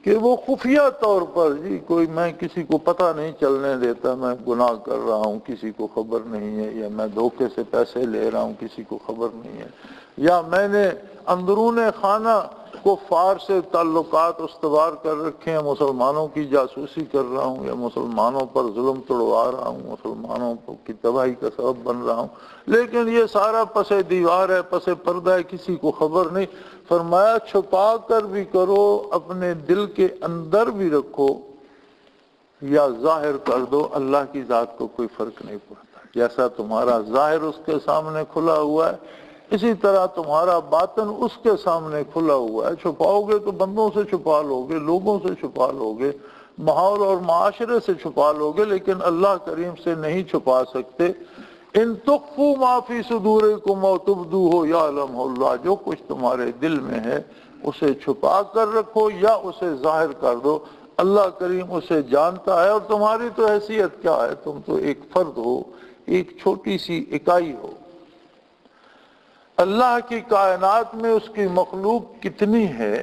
کہ وہ خفیہ طور پر، جی کوئی میں کسی کو پتہ نہیں چلنے دیتا میں گناہ کر رہا ہوں، کسی کو خبر نہیں ہے، یا میں دھوکے سے پیسے لے رہا ہوں کسی کو خبر نہیں ہے، یا میں نے اندرون خانہ کفار سے تعلقات استوار کر رکھے ہیں، مسلمانوں کی جاسوسی کر رہا ہوں، یا مسلمانوں پر ظلم توڑوا رہا ہوں، مسلمانوں کی تباہی کا سبب بن رہا ہوں، لیکن یہ سارا پس دیوار ہے، پس پردہ ہے، کسی کو خبر نہیں۔ فرمایا چھپا کر بھی کرو، اپنے دل کے اندر بھی رکھو یا ظاہر کر دو، اللہ کی ذات کو کوئی فرق نہیں پڑتا۔ جیسا تمہارا ظاہر اس کے سامنے کھلا ہوا ہے اسی طرح تمہارا باطن اس کے سامنے کھلا ہوا ہے۔ چھپاؤ گے تو بندوں سے چھپا لو گے، لوگوں سے چھپا لو گے، ماحول اور معاشرے سے چھپا لو گے لیکن اللہ کریم سے نہیں چھپا سکتے۔ ان تخفوا ما فی صدورکم او تبدوہ یعلمہ اللہ، جو کچھ تمہارے دل میں ہے اسے چھپا کر رکھو یا اسے ظاہر کر دو، اللہ کریم اسے جانتا ہے۔ اور تمہاری تو حیثیت کیا ہے، تم تو ایک فرد ہو، ایک چھوٹی سی اکائی ہو۔ اللہ کی کائنات میں اس کی مخلوق کتنی ہے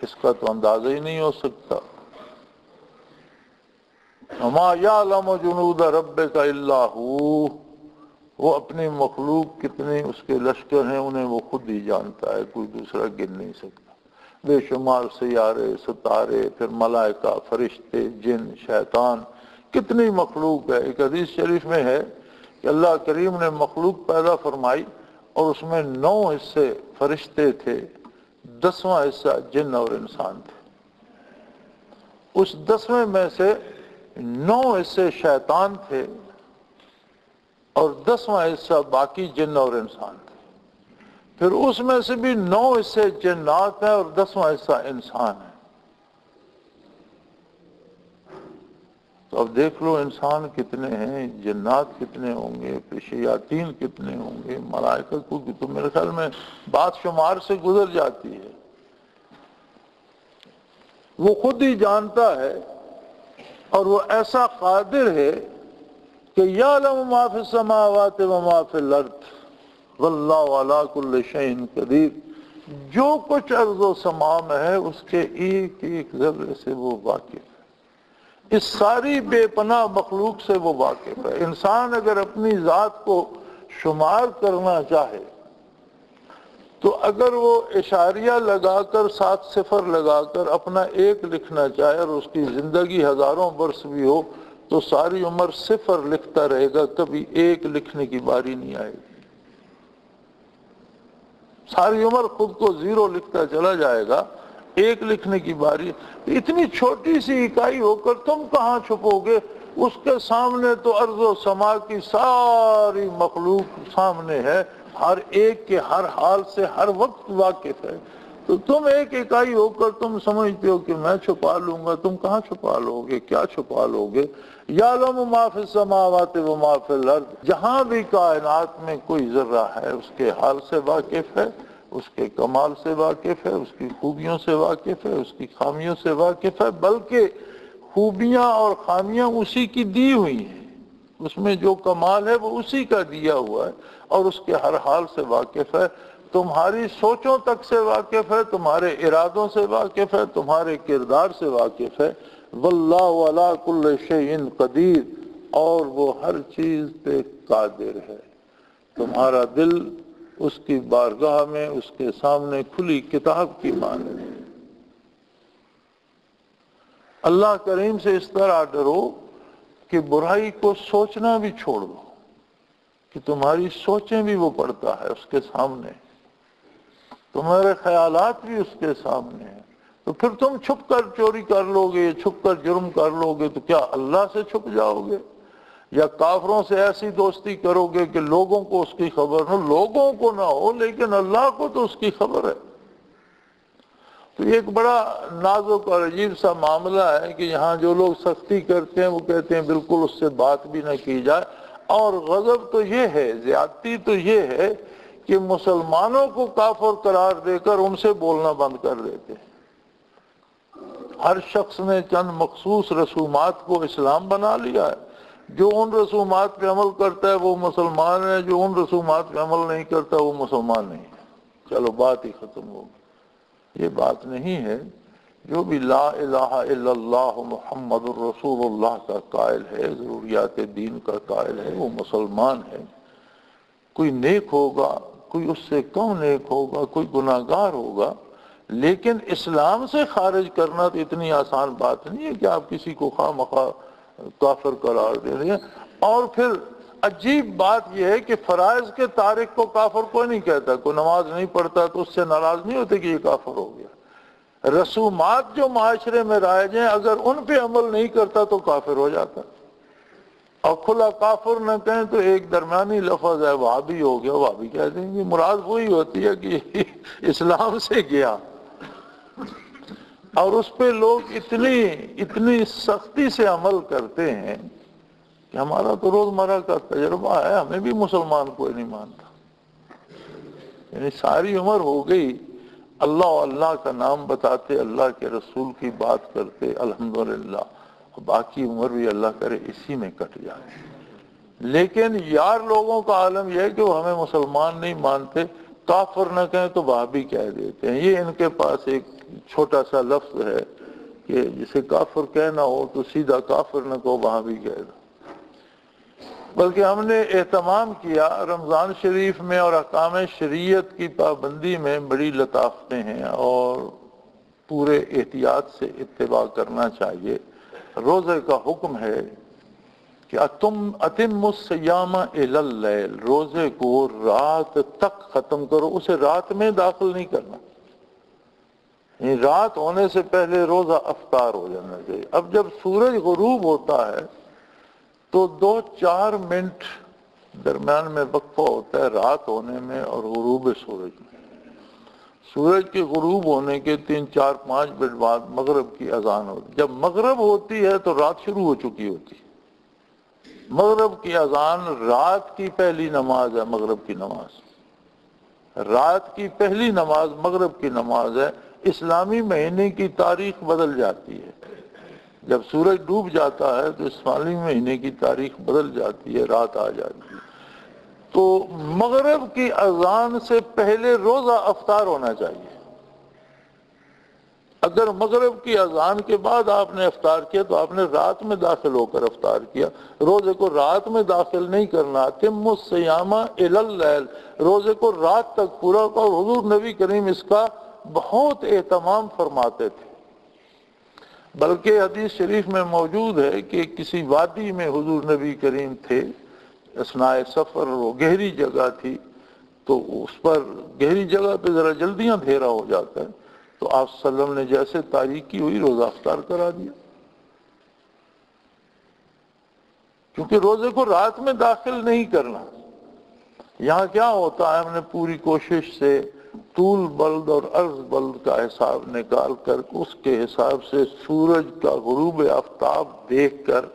اس کا تو اندازہ ہی نہیں ہو سکتا۔ وما یعلم جنود ربک الا ہو، وہ اپنی مخلوق کتنے اس کے لشکر ہیں انہیں وہ خود ہی جانتا ہے، کوئی دوسرا گن نہیں سکتا۔ بے شمار سیارے، ستارے، پھر ملائکہ، فرشتے، جن، شیطان، کتنی مخلوق ہے۔ ایک حدیث شریف میں ہے کہ اللہ کریم نے مخلوق پیدا فرمائی اور اس میں 9 حصے فرشتے تھے، 10واں حصہ جن اور انسان تھے۔ اس 10ویں میں سے 9 حصے شیطان تھے اور 10واں حصہ باقی جن اور انسان تھے۔ پھر اس میں سے بھی 9 حصے جنات ہیں اور 10واں حصہ انسان ہے۔ تو اب دیکھ لو انسان کتنے ہیں، جنات کتنے ہوں گے، پھر شیاطین کتنے ہوں گے، ملائکہ کو تو میرے خیال میں بات شمار سے گزر جاتی ہے۔ وہ خود ہی جانتا ہے اور وہ ایسا قادر ہے کہ یعلم ما فی السماوات و ما فی الارض واللہ علی کل شیء قدیر، جو کچھ ارض و سما میں ہے اس کے ایک ایک ذرے سے وہ واقف ہے، اس ساری بے پناہ مخلوق سے وہ واقف ہے۔ انسان اگر اپنی ذات کو شمار کرنا چاہے تو اگر وہ اشاریہ لگا کر 7 صفر لگا کر اپنا ایک لکھنا چاہے اور اس کی زندگی ہزاروں برس بھی ہو تو ساری عمر صفر لکھتا رہے گا، کبھی ایک لکھنے کی باری نہیں آئے گی۔ ساری عمر خود کو 0 لکھتا چلا جائے گا، ایک لکھنے کی باری۔ اتنی چھوٹی سی اکائی ہو کر تم کہاں چھپو گے؟ اس کے سامنے تو ارض و سما کی ساری مخلوق سامنے ہے، ہر ایک کے ہر حال سے ہر وقت واقف ہے۔ تو تم ایک اکائی ہو کر تم سمجھتے ہو کہ میں چھپا لوں گا، تم کہاں چھپا لو گے، کیا چھپا لو گے؟ یعلم ما فی السماوات و ما فی الارض، جہاں بھی کائنات میں کوئی ذرہ ہے اس کے حال سے واقف ہے، اس کے کمال سے واقف ہے، اس کی خوبیوں سے واقف ہے، اس کی خامیوں سے واقف ہے، بلکہ خوبیاں اور خامیاں اسی کی دی ہوئی ہیں، اس میں جو کمال ہے وہ اسی کا دیا ہوا ہے اور اس کے ہر حال سے واقف ہے، تمہاری سوچوں تک سے واقف ہے، تمہارے ارادوں سے واقف ہے، تمہارے کردار سے واقف ہے۔ واللہ علی کل شیء قدیر، اور وہ ہر چیز پہ قادر ہے۔ تمہارا دل اس کی بارگاہ میں اس کے سامنے کھلی کتاب کی مانند ہے۔ اللہ کریم سے اس طرح ڈرو کہ برائی کو سوچنا بھی چھوڑ دو، کہ تمہاری سوچیں بھی وہ پڑتا ہے اس کے سامنے، تمہارے خیالات بھی اس کے سامنے ہیں۔ تو پھر تم چھپ کر چوری کر لو گے، چھپ کر جرم کر لو گے تو کیا اللہ سے چھپ جاؤ گے؟ یا کافروں سے ایسی دوستی کرو گے کہ لوگوں کو اس کی خبر ہو؟ لوگوں کو نہ ہو لیکن اللہ کو تو اس کی خبر ہے۔ تو یہ ایک بڑا نازک اور عجیب سا معاملہ ہے کہ یہاں جو لوگ سختی کرتے ہیں وہ کہتے ہیں بالکل اس سے بات بھی نہ کی جائے، اور غضب تو یہ ہے، زیادتی تو یہ ہے کہ مسلمانوں کو کافر قرار دے کر ان سے بولنا بند کر دیتے ہیں۔ ہر شخص نے چند مخصوص رسومات کو اسلام بنا لیا ہے، جو ان رسومات پہ عمل کرتا ہے وہ مسلمان ہے، جو ان رسومات پہ عمل نہیں کرتا وہ مسلمان نہیں ہے، چلو بات ہی ختم ہوگی۔ یہ بات نہیں ہے۔ جو بھی لا الہ الا اللہ محمد الرسول اللہ کا قائل ہے، ضروریات دین کا قائل ہے، وہ مسلمان ہے۔ کوئی نیک ہوگا، کوئی اس سے کم نیک ہوگا، کوئی گناہگار ہوگا، لیکن اسلام سے خارج کرنا تو اتنی آسان بات نہیں ہے کہ آپ کسی کو خواہ مخواہ کافر قرار دے رہے ہیں۔ اور پھر عجیب بات یہ ہے کہ فرائض کے تارک کو کافر کوئی نہیں کہتا، کوئی نماز نہیں پڑھتا تو اس سے ناراض نہیں ہوتے کہ یہ کافر ہو گیا۔ رسومات جو معاشرے میں رائج ہیں اگر ان پہ عمل نہیں کرتا تو کافر ہو جاتا، اور کھلا کافر نہ کہیں تو ایک درمیانی لفظ ہے وہابی ہو گیا، وہابی کہہ دیں گے، مراد وہی ہوتی ہے کہ اسلام سے گیا۔ اور اس پہ لوگ اتنی سختی سے عمل کرتے ہیں کہ ہمارا تو روزمرہ کا تجربہ ہے، ہمیں بھی مسلمان کوئی نہیں مانتا، یعنی ساری عمر ہو گئی اللہ کا نام بتاتے، اللہ کے رسول کی بات کرتے، الحمدللہ، باقی عمر بھی اللہ کرے اسی میں کٹ جائے۔ لیکن یار لوگوں کا عالم یہ ہے کہ وہ ہمیں مسلمان نہیں مانتے، کافر نہ کہیں تو وہابی کہہ دیتے ہیں۔ یہ ان کے پاس ایک چھوٹا سا لفظ ہے کہ جسے کافر کہنا ہو تو سیدھا کافر نہ کہو، وہابی کہہ دو۔ بلکہ ہم نے اہتمام کیا، رمضان شریف میں اور احکام شریعت کی پابندی میں بڑی لطافتیں ہیں اور پورے احتیاط سے اتباع کرنا چاہیے۔ روزے کا حکم ہے کہ اتم الصیام الی اللیل، روزے کو رات تک ختم کرو، اسے رات میں داخل نہیں کرنا، یعنی رات ہونے سے پہلے روزہ افطار ہو جانا چاہیے۔ اب جب سورج غروب ہوتا ہے تو 2-4 منٹ درمیان میں وقفہ ہوتا ہے رات ہونے میں اور غروب سورج میں۔ سورج کے غروب ہونے کے 3-4-5 منٹ بعد مغرب کی اذان ہوتی ہے۔ جب مغرب ہوتی ہے تو رات شروع ہو چکی ہوتی ہے۔ مغرب کی اذان رات کی پہلی نماز ہے، مغرب کی نماز رات کی پہلی نماز مغرب کی نماز ہے۔ اسلامی مہینے کی تاریخ بدل جاتی ہے، جب سورج ڈوب جاتا ہے تو اسلامی مہینے کی تاریخ بدل جاتی ہے، رات آ جاتی ہے۔ تو مغرب کی اذان سے پہلے روزہ افطار ہونا چاہیے۔ اگر مغرب کی اذان کے بعد آپ نے افطار کیا تو آپ نے رات میں داخل ہو کر افطار کیا۔ روزے کو رات میں داخل نہیں کرنا۔ اتم الصیام الی اللیل، روزے کو رات تک پورا کرو۔ اور حضور نبی کریم اس کا بہت اہتمام فرماتے تھے، بلکہ حدیث شریف میں موجود ہے کہ کسی وادی میں حضور نبی کریم تھے اثناء سفر، وہ گہری جگہ تھی، تو اس پر گہری جگہ پہ ذرا جلدی اندھیرا ہو جاتا ہے، تو آپ صلی اللہ علیہ وسلم نے جیسے تاریکی ہوئی روزہ افطار کرا دیا، کیونکہ روزے کو رات میں داخل نہیں کرنا۔ یہاں کیا ہوتا ہے، ہم نے پوری کوشش سے طول بلد اور عرض بلد کا حساب نکال کر اس کے حساب سے سورج کا غروب آفتاب دیکھ کر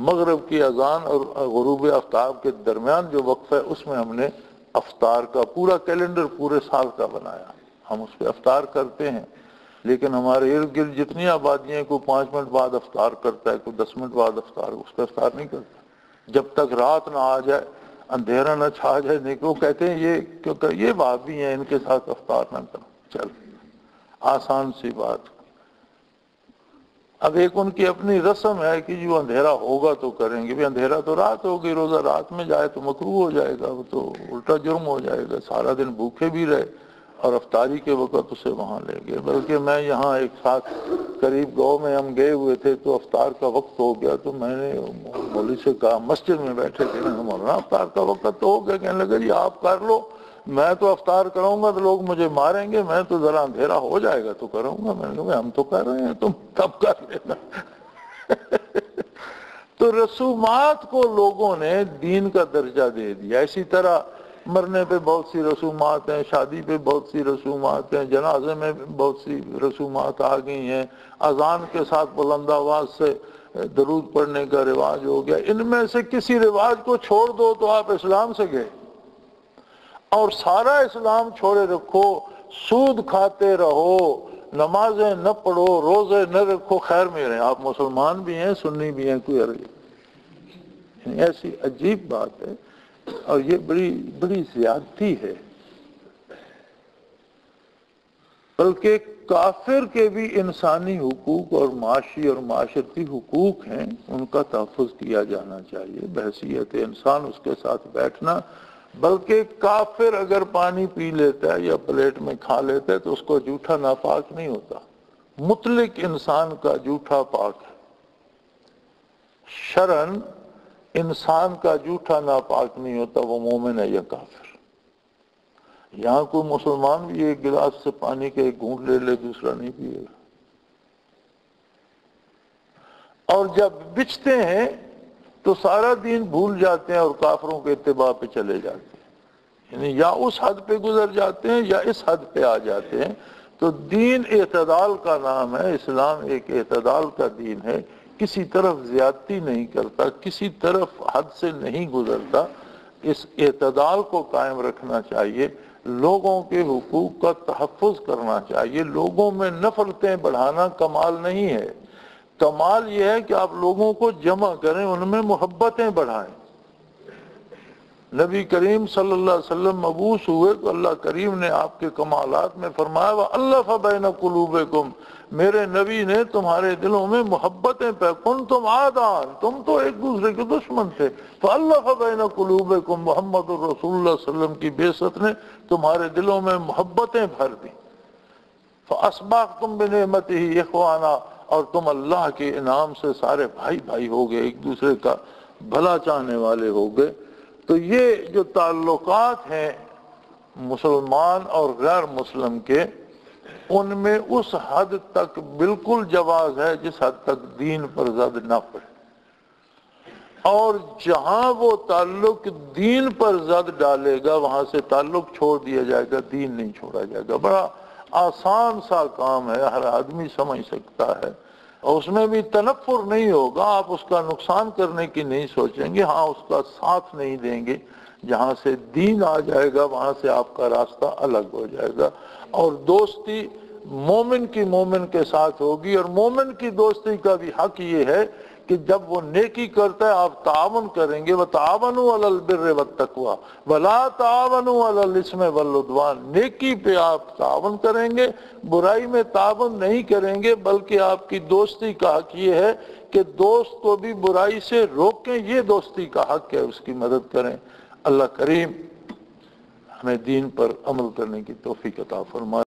مغرب کی اذان اور غروب آفتاب کے درمیان جو وقفہ ہے اس میں ہم نے افطار کا پورا کیلنڈر پورے سال کا بنایا۔ ہم اس پہ افطار کرتے ہیں، لیکن ہمارے ارد گرد جتنی آبادیاں کوئی 5 منٹ بعد افطار کرتا ہے، کوئی 10 منٹ بعد افطار، اس پہ افطار نہیں کرتا جب تک رات نہ آ جائے، اندھیرا نہ چھا جائے۔ نہیں کہ وہ کہتے ہیں یہ کیونکہ یہ وہابی ہیں، ان کے ساتھ افطار نہ کرو۔ چل آسان سی بات۔ اب ایک ان کی اپنی رسم ہے کہ جو اندھیرا ہوگا تو کریں گے، بھی اندھیرا تو رات ہوگی، روزہ رات میں جائے تو مکروہ ہو جائے گا، وہ تو الٹا جرم ہو جائے گا، سارا دن بھوکے بھی رہے اور افطاری کے وقت اسے وہاں لے گئے۔ بلکہ میں یہاں ایک ساتھ قریب گاؤں میں ہم گئے ہوئے تھے تو افطار کا وقت ہو گیا، تو میں نے مولوی سے کہا، مسجد میں بیٹھے تھے، مولانا افطار کا وقت تو ہو گیا، کہنے لگا جی آپ کر لو، میں تو افطار کروں گا تو لوگ مجھے ماریں گے، میں تو ذرا اندھیرا ہو جائے گا تو کروں گا۔ میں نے کہا ہم تو کر رہے ہیں، تم تب کر لینا۔ تو رسومات کو لوگوں نے دین کا درجہ دے دیا۔ اسی طرح مرنے پہ بہت سی رسومات ہیں، شادی پہ بہت سی رسومات ہیں، جنازے میں بہت سی رسومات آ گئی ہیں، اذان کے ساتھ بلند آواز سے درود پڑھنے کا رواج ہو گیا۔ ان میں سے کسی رواج کو چھوڑ دو تو آپ اسلام سے گئے، اور سارا اسلام چھوڑے رکھو، سود کھاتے رہو، نمازیں نہ پڑھو، روزے نہ رکھو، خیر میں رہیں، آپ مسلمان بھی ہیں سنی بھی ہیں، کوئی عرض نہیں۔ ایسی عجیب بات ہے اور یہ بڑی زیادتی ہے۔ بلکہ کافر کے بھی انسانی حقوق اور معاشی اور معاشرتی حقوق ہیں، ان کا تحفظ کیا جانا چاہیے بحیثیت انسان، اس کے ساتھ بیٹھنا۔ بلکہ کافر اگر پانی پی لیتا ہے یا پلیٹ میں کھا لیتا ہے تو اس کو جھوٹا ناپاک نہیں ہوتا، مطلق انسان کا جھوٹا پاک ہے۔ شرعاً انسان کا جھوٹا ناپاک نہیں ہوتا، وہ مومن ہے یا کافر۔ یہاں کوئی مسلمان بھی ایک گلاس سے پانی کے ایک گھونٹ لے لے، دوسرا نہیں پیے گا۔ اور جب بچتے ہیں تو سارا دین بھول جاتے ہیں اور کافروں کے اتباع پہ چلے جاتے ہیں، یعنی یا اس حد پہ گزر جاتے ہیں یا اس حد پہ آ جاتے ہیں تو دین اعتدال کا نام ہے، اسلام ایک اعتدال کا دین ہے، کسی طرف زیادتی نہیں کرتا، کسی طرف حد سے نہیں گزرتا، اس اعتدال کو قائم رکھنا چاہیے، لوگوں کے حقوق کا تحفظ کرنا چاہیے، لوگوں میں نفرتیں بڑھانا کمال نہیں ہے، کمال یہ ہے کہ آپ لوگوں کو جمع کریں، ان میں محبتیں بڑھائیں۔ نبی کریم صلی اللہ علیہ وسلم مبعوث ہوئے تو اللہ کریم نے آپ کے کمالات میں فرمایا وَأَلَّفَ بَيْنَ قُلُوبِكُمْ، میرے نبی نے تمہارے دلوں میں محبتیں كُنتُمْ عَادًا، تم تو ایک دوسرے کے دشمن تھے، فَأَلَّفَ بَيْنَ قُلُوبِكُمْ، محمد الرسول اللہ صلی اللہ علیہ وسلم کی بعثت نے تمہارے دلوں میں محبتیں بھر دی، فَأَصْبَحْتُمْ بِنِعْمَتِهِ إِخْوَانًا، اور تم اللہ کے انعام سے سارے بھائی بھائی ہو گئے، ایک دوسرے کا بھلا چاہنے والے ہو گئے۔ تو یہ جو تعلقات ہیں مسلمان اور غیر مسلم کے، ان میں اس حد تک بالکل جواز ہے جس حد تک دین پر زد نہ پڑے، اور جہاں وہ تعلق دین پر زد ڈالے گا وہاں سے تعلق چھوڑ دیا جائے گا، دین نہیں چھوڑا جائے گا۔ بڑا آسان سا کام ہے، ہر آدمی سمجھ سکتا ہے، اور اس میں بھی تنفر نہیں ہوگا، آپ اس کا نقصان کرنے کی نہیں سوچیں گے، ہاں اس کا ساتھ نہیں دیں گے، جہاں سے دین آ جائے گا وہاں سے آپ کا راستہ الگ ہو جائے گا، اور دوستی مومن کی مومن کے ساتھ ہوگی، اور مومن کی دوستی کا بھی حق یہ ہے کہ جب وہ نیکی کرتا ہے آپ تعاون کریں گے، وَتَعَاوَنُوا عَلَى الْبِرِّ وَالتَّقْوَىٰ وَلَا تَعَاوَنُوا عَلَى الْإِثْمِ وَالْعُدْوَانِ، نیکی پہ آپ تعاون کریں گے، برائی میں تعاون نہیں کریں گے، بلکہ آپ کی دوستی کا حق یہ ہے کہ دوست کو بھی برائی سے روکیں، یہ دوستی کا حق ہے، اس کی مدد کریں۔ اللہ کریم ہمیں دین پر عمل کرنے کی توفیق عطا فرمائے۔